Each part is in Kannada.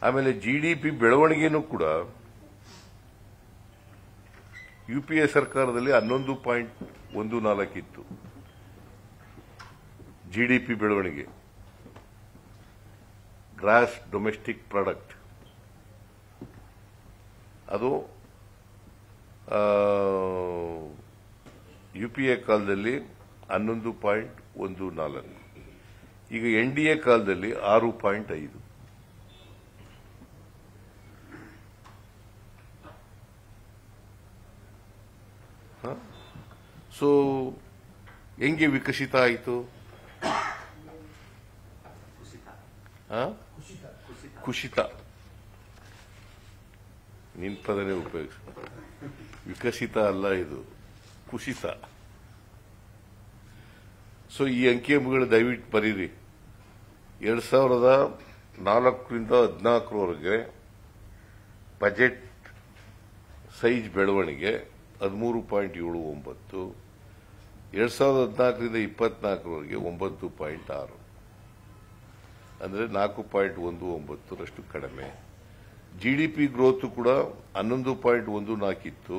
ಆಮೇಲೆ ಜಿಡಿಪಿ ಬೆಳವಣಿಗೆನೂ ಕೂಡ ಯುಪಿಎ ಸರ್ಕಾರದಲ್ಲಿ 11.14 ಇತ್ತು ಜಿಡಿಪಿ ಬೆಳವಣಿಗೆ, ಗ್ರಾಸ್ ಡೊಮೆಸ್ಟಿಕ್ ಪ್ರಾಡಕ್ಟ್. ಅದು ಯುಪಿಎ ಕಾಲದಲ್ಲಿ 11.14, ಈಗ ಎನ್ಡಿಎ ಕಾಲದಲ್ಲಿ 6.5. ಸೊ ಹೆಂಗೆ ವಿಕಸಿತ ಆಯಿತು? ಕುಸಿತ, ನಿನ್ ಪದನೇ ಉಪಯೋಗಿಸ. ವಿಕಸಿತ ಅಲ್ಲ, ಇದು ಕುಸಿತ. ಸೊ ಈ ಅಂಕಿಅಂಶಗಳು ದಯವಿಟ್ಟು ಬರೀರಿ. 2004ರಿಂದ 2014ರವರೆಗೆ ಬಜೆಟ್ ಸೈಜ್ ಬೆಳವಣಿಗೆ 13.79, 2014ರಿಂದ 2024ರವರೆಗೆ 9.6, ಅಂದರೆ 4.19ರಷ್ಟು ಕಡಿಮೆ. ಜಿಡಿಪಿ ಗ್ರೋತ್ ಕೂಡ 11.14 ಇತ್ತು,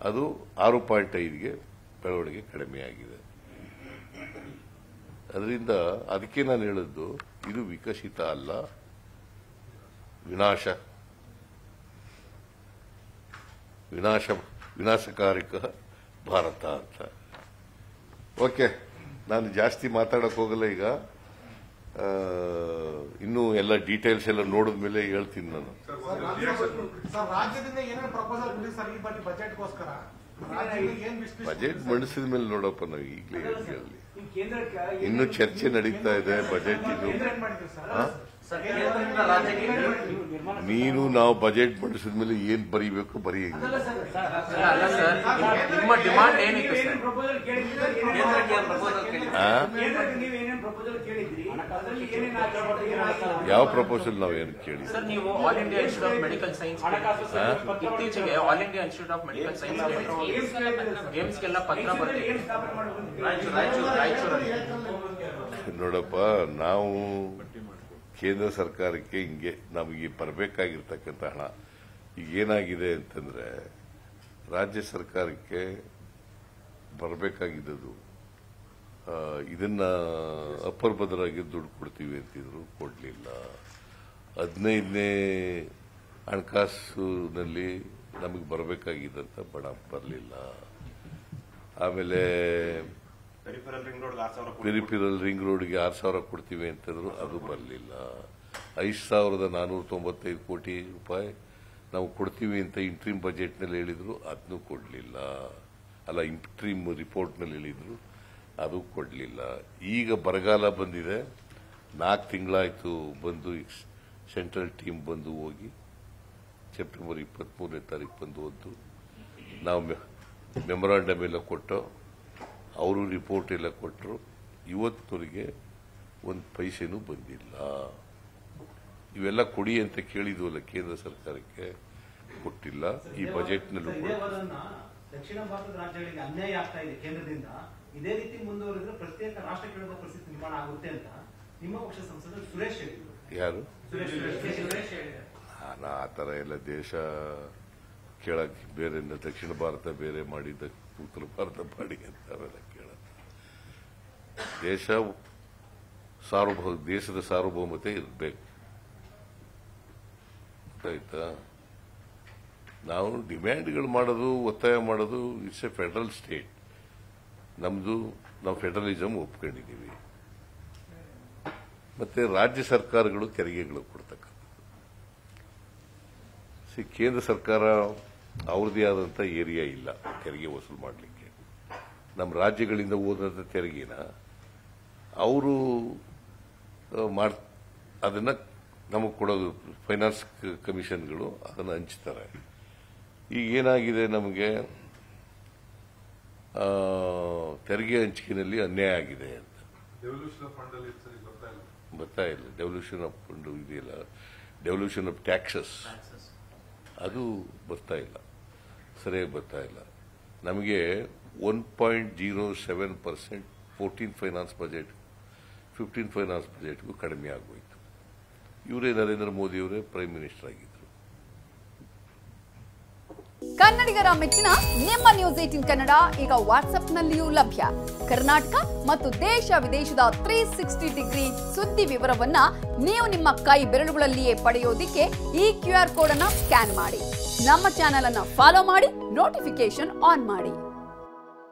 ಅದು 6.5ಗೆ ಬೆಳವಣಿಗೆ ಕಡಿಮೆಯಾಗಿದೆ. ಅದರಿಂದ ಅದಕ್ಕೆ ನಾನು ಹೇಳಿದ್ದು ಇದು ವಿಕಸಿತ ಅಲ್ಲ, ವಿನಾಶಕಾರಕ ಭಾರತ ಅಂತ. ಓಕೆ, ನಾನು ಜಾಸ್ತಿ ಮಾತಾಡಕ್ ಹೋಗಲ್ಲ. ಈಗ ಇನ್ನೂ ಎಲ್ಲ ಡೀಟೇಲ್ಸ್ ಎಲ್ಲ ನೋಡಿದ ಮೇಲೆ ಹೇಳ್ತೀನಿ ನಾನು. ಬಜೆಟ್ ಮಂಡಿಸಿದ ಮೇಲೆ ನೋಡಪ್ಪ, ನಾವು ಈಗಲೇ ಹೇಳಿ. ಇನ್ನು ಚರ್ಚೆ ನಡೀತಾ ಇದೆ ಬಜೆಟ್. ನೀನು ನಾವು ಬಜೆಟ್ ಮಂಡಿಸಿದ ಮೇಲೆ ಏನ್ ಬರೀಬೇಕು ಬರೆಯಂಗಿಲ್ಲ. ನಿಮ್ಮ ಡಿಮಾಂಡ್ ಏನಿತ್ತು? ಯಾವ ಪ್ರಪೋಸಲ್ ನಾವೇನು ಕೇಳಿ? ಸರ್, ನೀವು all India institute of medical science ಇತ್ತೀಚೆಗೆ all India institute of medical science ಏಮ್ಸ್ಗೆಲ್ಲ ಪತ್ರ ಬರ್ತೀವಿ ರಾಯಚೂರಲ್ಲಿ. ನೋಡಪ್ಪ, ನಾವು ಕೇಂದ್ರ ಸರ್ಕಾರಕ್ಕೆ ಹಿಂಗೆ ನಮಗೆ ಬರಬೇಕಾಗಿರ್ತಕ್ಕಂಥ ಹಣ ಈಗ ಏನಾಗಿದೆ ಅಂತಂದ್ರೆ, ರಾಜ್ಯ ಸರ್ಕಾರಕ್ಕೆ ಬರಬೇಕಾಗಿದ್ದು ಇದನ್ನ ಅಪ್ಪರ್ ಬದಲಾಗಿ ದುಡ್ಡು ಕೊಡ್ತೀವಿ ಅಂತಿದ್ರು, ಕೊಡಲಿಲ್ಲ. 15ನೇ ಹಣಕಾಸಿನಲ್ಲಿ ನಮಗೆ ಬರಬೇಕಾಗಿದ್ದಂತ ಬರಲಿಲ್ಲ. ಆಮೇಲೆ ಪೆರಿಫೆರಲ್ ರಿಂಗ್ ರೋಡ್ಗೆ 6,000 ಕೊಡ್ತೀವಿ ಅಂತಂದ್ರು, ಅದು ಬರಲಿಲ್ಲ. 5,495 ಕೋಟಿ ರೂಪಾಯಿ ನಾವು ಕೊಡ್ತೀವಿ ಅಂತ ಇಂಟ್ರೀಮ್ ಬಜೆಟ್ನಲ್ಲಿ ಹೇಳಿದ್ರು, ಅದನ್ನು ಕೊಡಲಿಲ್ಲ. ಅಲ್ಲ, ಇಂಟ್ರೀಮ್ ರಿಪೋರ್ಟ್ನಲ್ಲಿ ಹೇಳಿದ್ರು, ಅದು ಕೊಡಲಿಲ್ಲ. ಈಗ ಬರಗಾಲ ಬಂದಿದೆ, 4 ತಿಂಗಳಾಯ್ತು ಬಂದು. ಸೆಂಟ್ರಲ್ ಟೀಮ್ ಬಂದು ಹೋಗಿ ಸೆಪ್ಟೆಂಬರ್ 23ನೇ ತಾರೀಕು ಬಂದು ಹೋದ್ದು. ನಾವು ಮೆಮೊರಾಂಡಮ್ ಎಲ್ಲ ಕೊಟ್ಟು ಅವರು ರಿಪೋರ್ಟ್ ಎಲ್ಲ ಕೊಟ್ಟರು. ಇವತ್ತವರೆಗೆ ಒಂದು ಪೈಸೆನೂ ಬಂದಿಲ್ಲ. ಇವೆಲ್ಲ ಕೊಡಿ ಅಂತ ಕೇಳಿದ್ವಲ್ಲ ಕೇಂದ್ರ ಸರ್ಕಾರಕ್ಕೆ, ಕೊಟ್ಟಿಲ್ಲ. ಈ ಬಜೆಟ್ನಲ್ಲೂ ದಕ್ಷಿಣ ಭಾರತದ ರಾಜ್ಯಗಳಿಗೆ ಅನ್ಯಾಯ ಆಗ್ತಾ ಇದೆ ಕೇಂದ್ರದಿಂದ. ಇದೇ ರೀತಿ ಮುಂದುವರೆದ್ರೆ ಪ್ರತ್ಯೇಕ ರಾಷ್ಟ್ರ ಕೇಳುವ ಪರಿಸ್ಥಿತಿ ನಿರ್ಮಾಣ ಆಗುತ್ತೆ ಅಂತ ನಿಮ್ಮ ಪಕ್ಷ ಸಂಸದರು ಸುರೇಶ್ ಹೇಳಿದರು. ಯಾರು? ಸುರೇಶ್ ನಾನು ಆ ಥರ ಎಲ್ಲ ದೇಶ ಕೇಳಕ್ಕೆ ಬೇರೆ, ದಕ್ಷಿಣ ಭಾರತ ಬೇರೆ ಮಾಡಿದ್ದ ಉತ್ತರ ಭಾರತ ಮಾಡಿ ಅಂತ ಅವೆಲ್ಲ ಕೇಳಲ್ಲ. ದೇಶದ ಸಾರ್ವಭೌಮತೆ ಇರಬೇಕು, ಗೊತ್ತಾಯ್ತಾ? ನಾವು ಡಿಮ್ಯಾಂಡ್ಗಳು ಮಾಡೋದು, ಒತ್ತಾಯ ಮಾಡೋದು, ಇಟ್ಸ್ ಎ ಫೆಡರಲ್ ಸ್ಟೇಟ್. ನಾವು ಫೆಡರಲಿಸಮ್ ಒಪ್ಕೊಂಡಿದ್ದೀವಿ. ಮತ್ತೆ ರಾಜ್ಯ ಸರ್ಕಾರಗಳು ತೆರಿಗೆಗಳು ಕೊಡ್ತಕ್ಕಂಥದ್ದು. ಕೇಂದ್ರ ಸರ್ಕಾರ ಅವ್ರದೇ ಆದಂಥ ಏರಿಯಾ ಇಲ್ಲ ತೆರಿಗೆ ವಸೂಲು ಮಾಡಲಿಕ್ಕೆ. ನಮ್ಮ ರಾಜ್ಯಗಳಿಂದ ಹೋದಂಥ ತೆರಿಗೆನ ಅವರು ಅದನ್ನ ನಮಗೆ ಕೊಡೋದು, ಫೈನಾನ್ಸ್ ಕಮಿಷನ್ಗಳು ಅದನ್ನು ಹಂಚ್ತಾರೆ. ಈಗ ಏನಾಗಿದೆ, ನಮಗೆ ತೆರಿಗೆ ಹಂಚಿಕೆಯಲ್ಲಿ ಅನ್ಯಾಯ ಆಗಿದೆ ಅಂತ ಬರ್ತಾ ಇಲ್ಲ. ಡೆವಲ್ಯೂಷನ್ ಆಫ್ ಫಂಡ್ ಇದೆಯಲ್ಲ, ಡೆವಲ್ಯೂಷನ್ ಆಫ್ ಟ್ಯಾಕ್ಸಸ್, ಅದು ಬರ್ತಾ ಇಲ್ಲ, ಸರಿಯಾಗಿ ಬರ್ತಾ ಇಲ್ಲ. ನಮಗೆ 1.07% 14 ಫೈನಾನ್ಸ್ ಬಜೆಟ್ 15 ಫೈನಾನ್ಸ್ ಬಜೆಟ್ಗೂ ಕಡಿಮೆ ಆಗೋಯ್ತು. ಇವರೇ ನರೇಂದ್ರ ಮೋದಿ ಅವರೇ ಪ್ರೈಮ್ ಮಿನಿಸ್ಟರ್ ಆಗಿದ್ರು. ಕನ್ನಡಿಗರ ಮೆಚ್ಚಿನ ನಿಮ್ಮ ನ್ಯೂಸ್ 18 ಕನ್ನಡ ಈಗ ವಾಟ್ಸ್ಆಪ್ನಲ್ಲಿಯೂ ಲಭ್ಯ. ಕರ್ನಾಟಕ ಮತ್ತು ದೇಶ ವಿದೇಶದ 360 ಡಿಗ್ರಿ ಸುದ್ದಿ ವಿವರವನ್ನ ನೀವು ನಿಮ್ಮ ಕೈ ಬೆರಳುಗಳಲ್ಲಿಯೇ ಪಡೆಯೋದಿಕ್ಕೆ ಈ QR ಕೋಡ್ ಅನ್ನು ಸ್ಕ್ಯಾನ್ ಮಾಡಿ. ನಮ್ಮ ಚಾನೆಲ್ ಅನ್ನು ಫಾಲೋ ಮಾಡಿ, ನೋಟಿಫಿಕೇಶನ್ ಆನ್ ಮಾಡಿ.